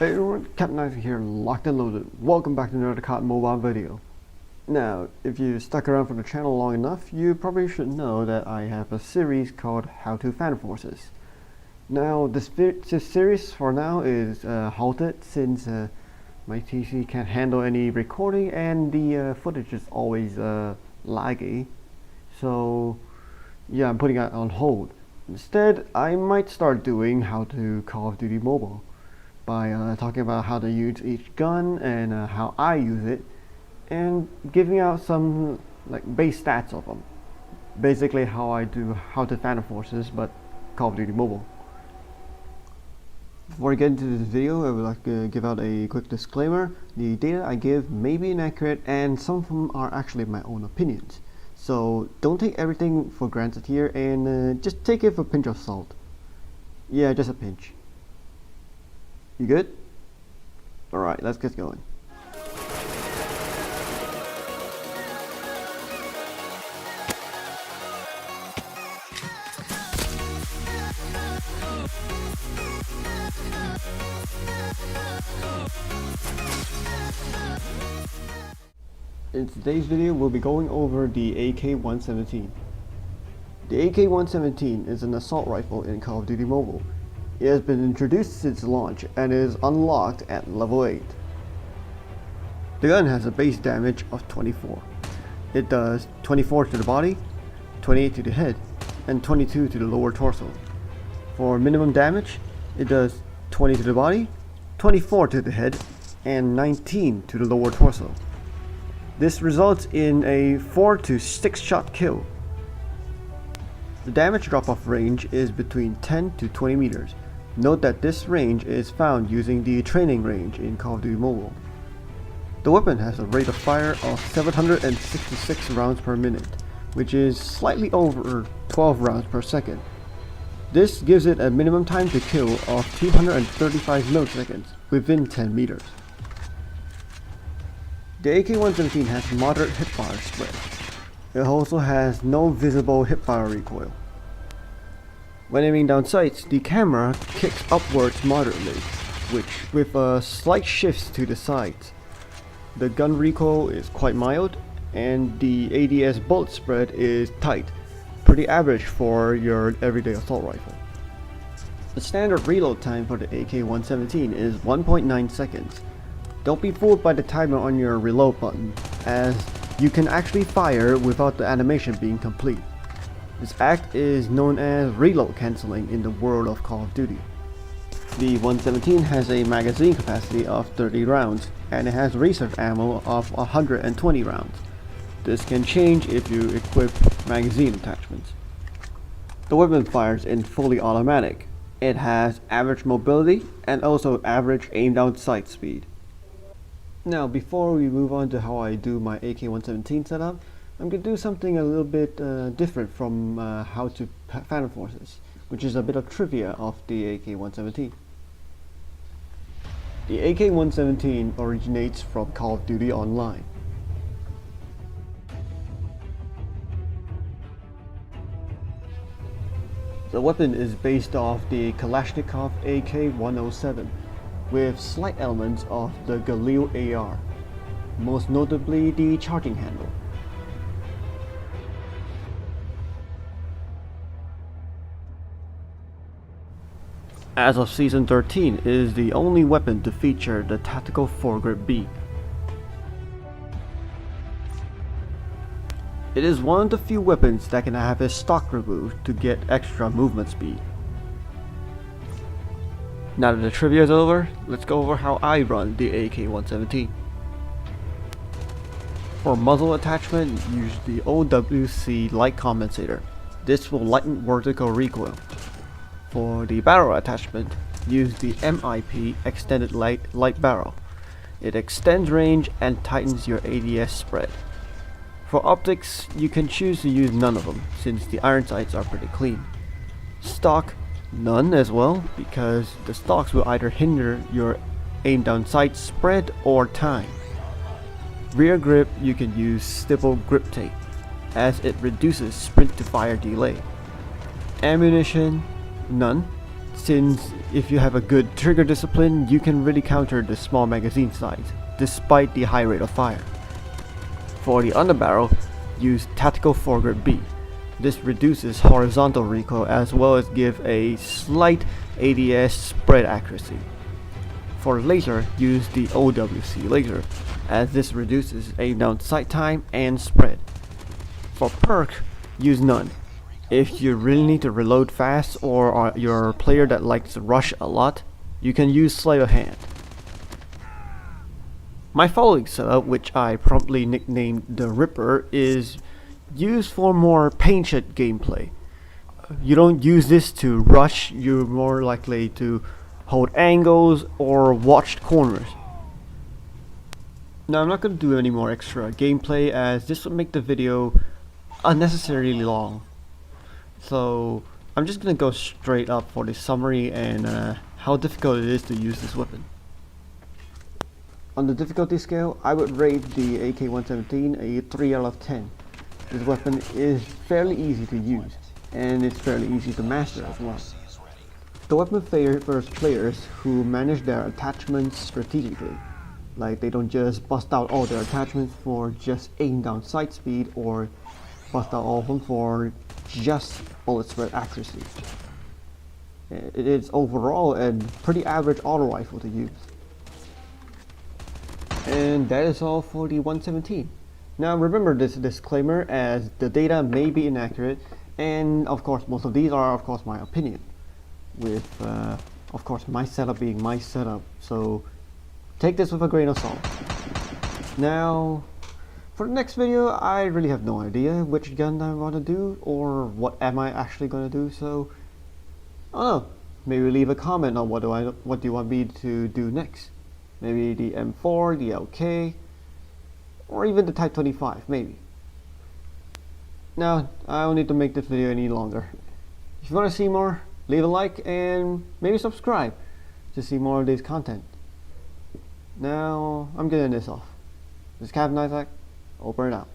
Hey everyone, Captain Knife here, locked and loaded. Welcome back to another COD mobile video. Now, if you stuck around for the channel long enough, you probably should know that I have a series called How to Fan Forces. Now, this series for now is halted since my PC can't handle any recording and the footage is always laggy. So, yeah, I'm putting it on hold. Instead, I might start doing How to Call of Duty Mobile by talking about how to use each gun and how I use it, and giving out some base stats of them. Basically how I do How to Fan Forces, but Call of Duty Mobile. Before I get into this video, I would like to give out a quick disclaimer. The data I give may be inaccurate and some of them are actually my own opinions. So don't take everything for granted here and just take it with a pinch of salt. Yeah, just a pinch. You good? Alright, let's get going. In today's video, we'll be going over the AK117. The AK117 is an assault rifle in Call of Duty Mobile. It has been introduced since launch and is unlocked at level 8. The gun has a base damage of 24. It does 24 to the body, 28 to the head, and 22 to the lower torso. For minimum damage, it does 20 to the body, 24 to the head, and 19 to the lower torso. This results in a 4 to 6 shot kill. The damage drop-off range is between 10 to 20 meters. Note that this range is found using the training range in Call of Duty Mobile. The weapon has a rate of fire of 766 rounds per minute, which is slightly over 12 rounds per second. This gives it a minimum time to kill of 235 milliseconds within 10 meters. The AK-117 has moderate hipfire spread. It also has no visible hipfire recoil. When aiming down sights, the camera kicks upwards moderately, which with slight shifts to the sides. The gun recoil is quite mild, and the ADS bullet spread is tight, pretty average for your everyday assault rifle. The standard reload time for the AK-117 is 1.9 seconds. Don't be fooled by the timer on your reload button, as you can actually fire without the animation being complete. This act is known as reload cancelling in the world of Call of Duty. The 117 has a magazine capacity of 30 rounds, and it has reserve ammo of 120 rounds. This can change if you equip magazine attachments. The weapon fires in fully automatic. It has average mobility and also average aim down sight speed. Now, before we move on to how I do my AK-117 setup, I'm going to do something a little bit different from How to Fan Forces, which is a bit of trivia of the AK-117. The AK-117 originates from Call of Duty Online. The weapon is based off the Kalashnikov AK117, with slight elements of the Galil AR, most notably the charging handle. As of Season 13, it is the only weapon to feature the tactical foregrip beam. It is one of the few weapons that can have its stock removed to get extra movement speed. Now that the trivia is over, let's go over how I run the AK-117. For muzzle attachment, use the OWC light compensator. This will lighten vertical recoil. For the barrel attachment, use the MIP extended light barrel. It extends range and tightens your ADS spread. For optics, you can choose to use none of them, since the iron sights are pretty clean. Stock, none as well, because the stocks will either hinder your aim down sight spread or time. Rear grip, you can use stipple grip tape, as it reduces sprint to fire delay. Ammunition, none, since if you have a good trigger discipline, you can really counter the small magazine size, despite the high rate of fire. For the underbarrel, use Tactical Foregrip B. This reduces horizontal recoil as well as give a slight ADS spread accuracy. For laser, use the OWC laser, as this reduces aim down sight time and spread. For perk, use none. If you really need to reload fast or are you're a player that likes to rush a lot, you can use sleight of hand. My following setup, which I promptly nicknamed the Ripper, is used for more paint-shed gameplay. You don't use this to rush, you're more likely to hold angles or watch corners. Now I'm not going to do any more extra gameplay as this would make the video unnecessarily long. So I'm just going to go straight up for the summary and how difficult it is to use this weapon. On the difficulty scale, I would rate the AK117 a 3 out of 10. This weapon is fairly easy to use, and it's fairly easy to master as well. The weapon favors players who manage their attachments strategically. Like they don't just bust out all their attachments for just aim down sight speed or bust out all of them for just bullet spread accuracy. It is overall a pretty average auto rifle to use. And that is all for the 117. Now remember this disclaimer as the data may be inaccurate, and of course most of these are of course my opinion, with of course my setup being my setup, so take this with a grain of salt. Now for the next video, I really have no idea which gun I want to do or what am I actually going to do, so I don't know, maybe leave a comment on what do you want me to do next. Maybe the M4, the LK, or even the Type 25, maybe. Now, I don't need to make this video any longer. If you want to see more, leave a like and maybe subscribe to see more of this content. Now, I'm getting this off. This is Captain Isaac, over and out.